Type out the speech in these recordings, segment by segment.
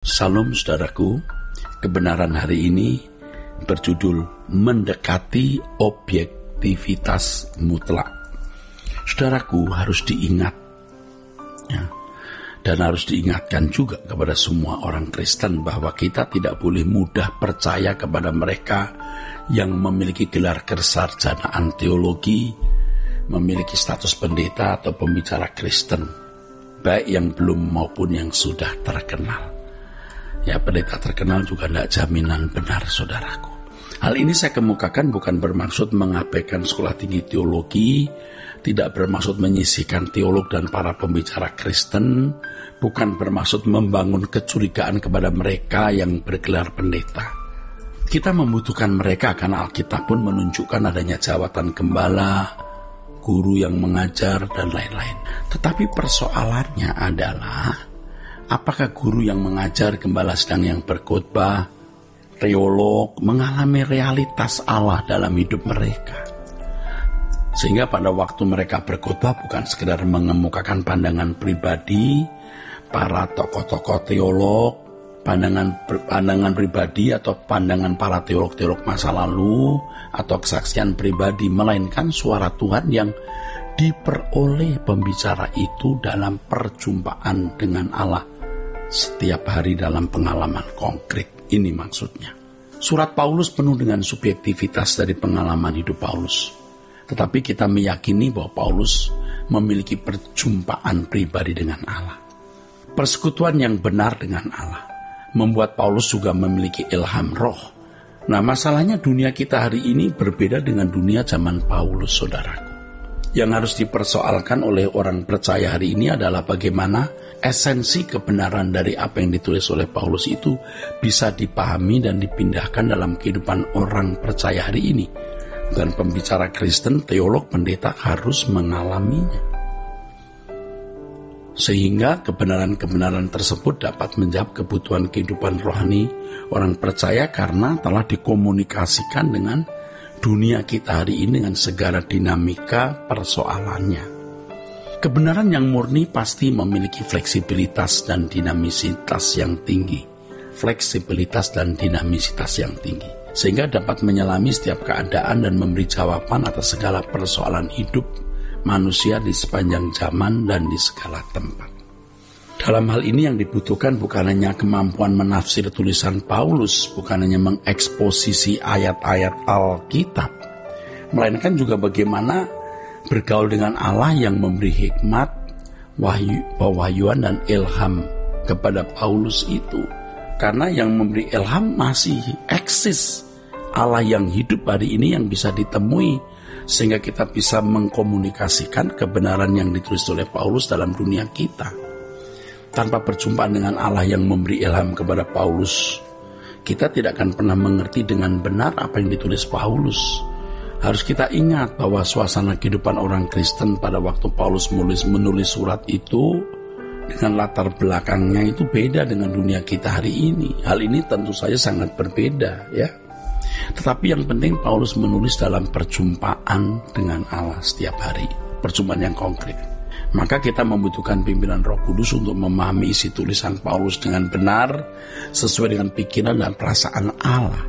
Salam saudaraku, kebenaran hari ini berjudul Mendekati Objektivitas Mutlak. Saudaraku, harus diingat ya, dan harus diingatkan juga kepada semua orang Kristen bahwa kita tidak boleh mudah percaya kepada mereka yang memiliki gelar kesarjanaan teologi, memiliki status pendeta atau pembicara Kristen, baik yang belum maupun yang sudah terkenal. Ya, pendeta terkenal juga tidak jaminan benar, saudaraku. Hal ini saya kemukakan bukan bermaksud mengabaikan sekolah tinggi teologi, tidak bermaksud menyisihkan teolog dan para pembicara Kristen, bukan bermaksud membangun kecurigaan kepada mereka yang bergelar pendeta. Kita membutuhkan mereka karena Alkitab pun menunjukkan adanya jawatan gembala, guru yang mengajar, dan lain-lain. Tetapi persoalannya adalah, apakah guru yang mengajar, gembala sedang yang berkhotbah, teolog mengalami realitas Allah dalam hidup mereka? Sehingga pada waktu mereka berkhotbah bukan sekedar mengemukakan pandangan pribadi para tokoh-tokoh teolog, pandangan pribadi atau pandangan para teolog-teolog masa lalu atau kesaksian pribadi, melainkan suara Tuhan yang diperoleh pembicara itu dalam perjumpaan dengan Allah setiap hari dalam pengalaman konkret. Ini maksudnya. Surat Paulus penuh dengan subjektivitas dari pengalaman hidup Paulus. Tetapi kita meyakini bahwa Paulus memiliki perjumpaan pribadi dengan Allah. Persekutuan yang benar dengan Allah membuat Paulus juga memiliki ilham roh. Nah, masalahnya dunia kita hari ini berbeda dengan dunia zaman Paulus, saudaraku. Yang harus dipersoalkan oleh orang percaya hari ini adalah bagaimana esensi kebenaran dari apa yang ditulis oleh Paulus itu bisa dipahami dan dipindahkan dalam kehidupan orang percaya hari ini. Dan pembicara Kristen, teolog, pendeta harus mengalaminya. Sehingga kebenaran-kebenaran tersebut dapat menjawab kebutuhan kehidupan rohani orang percaya karena telah dikomunikasikan dengan dunia kita hari ini dengan segala dinamika persoalannya. Kebenaran yang murni pasti memiliki fleksibilitas dan dinamisitas yang tinggi. Fleksibilitas dan dinamisitas yang tinggi. Sehingga dapat menyelami setiap keadaan dan memberi jawaban atas segala persoalan hidup manusia di sepanjang zaman dan di segala tempat. Dalam hal ini yang dibutuhkan bukan hanya kemampuan menafsir tulisan Paulus, bukan hanya mengeksposisi ayat-ayat Alkitab, melainkan juga bagaimana bergaul dengan Allah yang memberi hikmat, pewahyuan dan ilham kepada Paulus itu. Karena yang memberi ilham masih eksis, Allah yang hidup hari ini yang bisa ditemui, sehingga kita bisa mengkomunikasikan kebenaran yang ditulis oleh Paulus dalam dunia kita. Tanpa perjumpaan dengan Allah yang memberi ilham kepada Paulus, kita tidak akan pernah mengerti dengan benar apa yang ditulis Paulus. Harus kita ingat bahwa suasana kehidupan orang Kristen pada waktu Paulus menulis surat itu dengan latar belakangnya itu beda dengan dunia kita hari ini. Hal ini tentu saja sangat berbeda, ya. Tetapi yang penting Paulus menulis dalam perjumpaan dengan Allah setiap hari, perjumpaan yang konkret. Maka kita membutuhkan pimpinan Roh Kudus untuk memahami isi tulisan Paulus dengan benar, sesuai dengan pikiran dan perasaan Allah.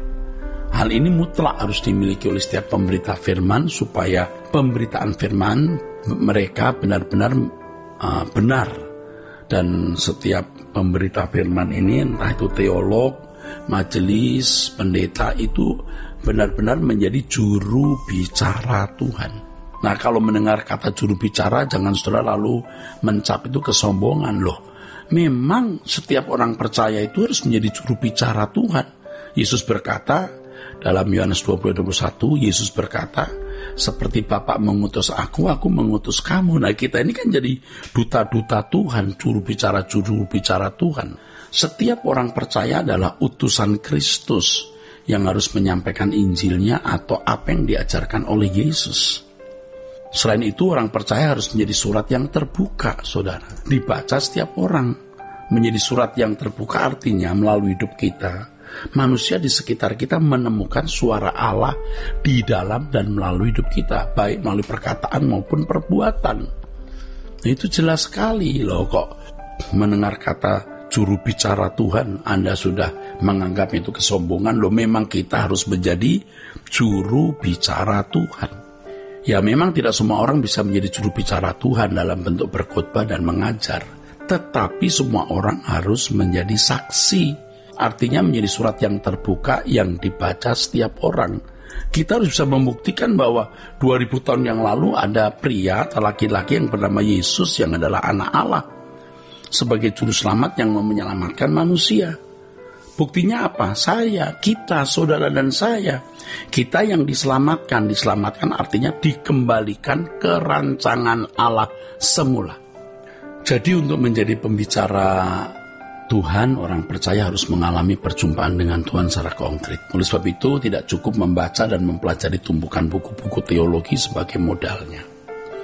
Hal ini mutlak harus dimiliki oleh setiap pemberita firman, supaya pemberitaan firman mereka benar-benar benar. Dan setiap pemberita firman ini, entah itu teolog, majelis, pendeta, itu benar-benar menjadi juru bicara Tuhan. Nah, kalau mendengar kata juru bicara, jangan saudara lalu mencap itu kesombongan loh. Memang setiap orang percaya itu harus menjadi juru bicara Tuhan. Yesus berkata dalam Yohanes 20:21, Yesus berkata, seperti Bapa mengutus aku mengutus kamu. Nah, kita ini kan jadi duta-duta Tuhan, juru bicara Tuhan. Setiap orang percaya adalah utusan Kristus yang harus menyampaikan Injilnya atau apa yang diajarkan oleh Yesus. Selain itu, orang percaya harus menjadi surat yang terbuka, saudara. Dibaca setiap orang. Menjadi surat yang terbuka artinya melalui hidup kita, manusia di sekitar kita menemukan suara Allah di dalam dan melalui hidup kita, baik melalui perkataan maupun perbuatan. Itu jelas sekali loh, kok mendengar kata juru bicara Tuhan, Anda sudah menganggap itu kesombongan. Loh, memang kita harus menjadi juru bicara Tuhan. Ya, memang tidak semua orang bisa menjadi juru bicara Tuhan dalam bentuk berkhotbah dan mengajar. Tetapi semua orang harus menjadi saksi. Artinya menjadi surat yang terbuka yang dibaca setiap orang. Kita harus bisa membuktikan bahwa 2000 tahun yang lalu ada pria atau laki-laki yang bernama Yesus yang adalah anak Allah, sebagai juru selamat yang mau menyelamatkan manusia. Buktinya apa? Saya, kita, saudara dan saya. Kita yang diselamatkan. Diselamatkan artinya dikembalikan ke rancangan Allah semula. Jadi untuk menjadi pembicara Tuhan, orang percaya harus mengalami perjumpaan dengan Tuhan secara konkret. Oleh sebab itu tidak cukup membaca dan mempelajari tumpukan buku-buku teologi sebagai modalnya.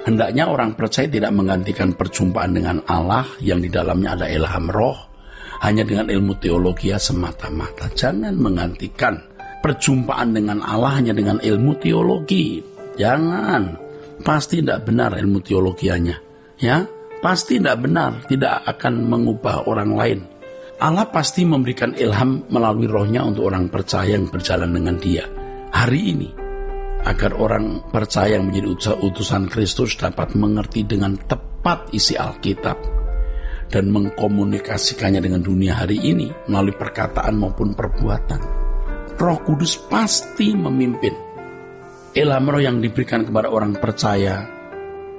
Hendaknya orang percaya tidak menggantikan perjumpaan dengan Allah yang di dalamnya ada ilham roh hanya dengan ilmu teologi semata-mata. Jangan menggantikan perjumpaan dengan Allah hanya dengan ilmu teologi. Jangan. Pasti tidak benar ilmu teologianya. Ya, pasti tidak benar, tidak akan mengubah orang lain. Allah pasti memberikan ilham melalui rohnya untuk orang percaya yang berjalan dengan Dia hari ini, agar orang percaya yang menjadi utusan Kristus dapat mengerti dengan tepat isi Alkitab dan mengkomunikasikannya dengan dunia hari ini melalui perkataan maupun perbuatan. Roh Kudus pasti memimpin. Ilham roh yang diberikan kepada orang percaya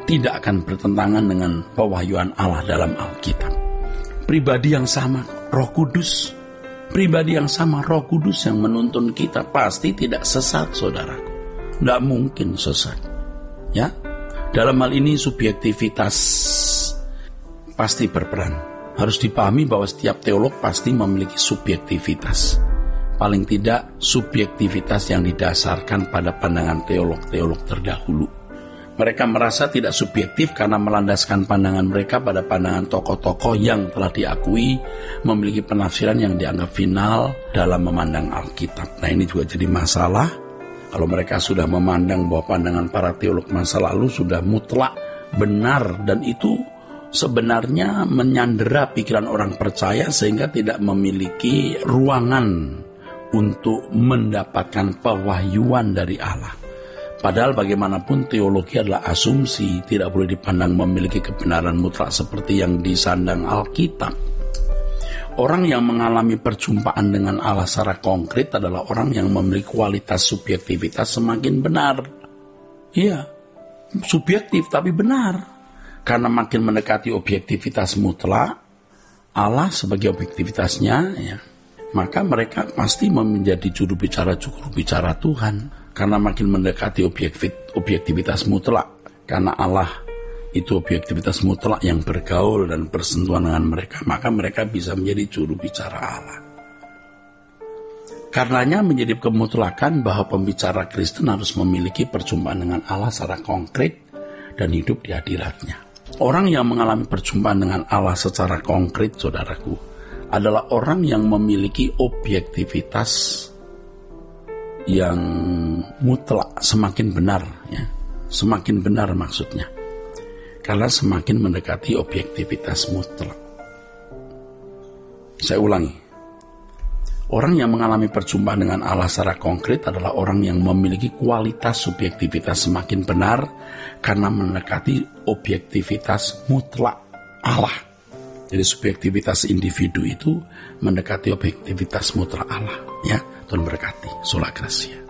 tidak akan bertentangan dengan pewahyuan Allah dalam Alkitab. Pribadi yang sama, Roh Kudus. Pribadi yang sama, Roh Kudus yang menuntun kita pasti tidak sesat, saudaraku. Tidak mungkin sesat. Ya, dalam hal ini subjektivitas pasti berperan. Harus dipahami bahwa setiap teolog pasti memiliki subjektivitas. Paling tidak subjektivitas yang didasarkan pada pandangan teolog-teolog terdahulu. Mereka merasa tidak subjektif karena melandaskan pandangan mereka pada pandangan tokoh-tokoh yang telah diakui memiliki penafsiran yang dianggap final dalam memandang Alkitab. Nah, ini juga jadi masalah. Kalau mereka sudah memandang bahwa pandangan para teolog masa lalu sudah mutlak benar, dan itu sebenarnya menyandera pikiran orang percaya sehingga tidak memiliki ruangan untuk mendapatkan pewahyuan dari Allah. Padahal bagaimanapun teologi adalah asumsi, tidak boleh dipandang memiliki kebenaran mutlak seperti yang disandang Alkitab. Orang yang mengalami perjumpaan dengan Allah secara konkret adalah orang yang memiliki kualitas subjektivitas semakin benar. Iya, subjektif tapi benar. Karena makin mendekati objektivitas mutlak, Allah sebagai objektivitasnya, ya, maka mereka pasti menjadi juru bicara Tuhan. Karena makin mendekati objektivitas mutlak. Karena Allah itu objektivitas mutlak yang bergaul dan bersentuhan dengan mereka, maka mereka bisa menjadi juru bicara Allah. Karenanya menjadi kemutlakan bahwa pembicara Kristen harus memiliki perjumpaan dengan Allah secara konkret dan hidup di hadiratnya. Orang yang mengalami perjumpaan dengan Allah secara konkret, saudaraku, adalah orang yang memiliki objektivitas yang mutlak, semakin benar, ya, semakin benar maksudnya, karena semakin mendekati objektivitas mutlak. Saya ulangi, orang yang mengalami perjumpaan dengan Allah secara konkret adalah orang yang memiliki kualitas subjektivitas semakin benar karena mendekati objektivitas mutlak Allah. Jadi subjektivitas individu itu mendekati objektivitas mutlak Allah, ya. Tuhan berkati. Sola Gracia.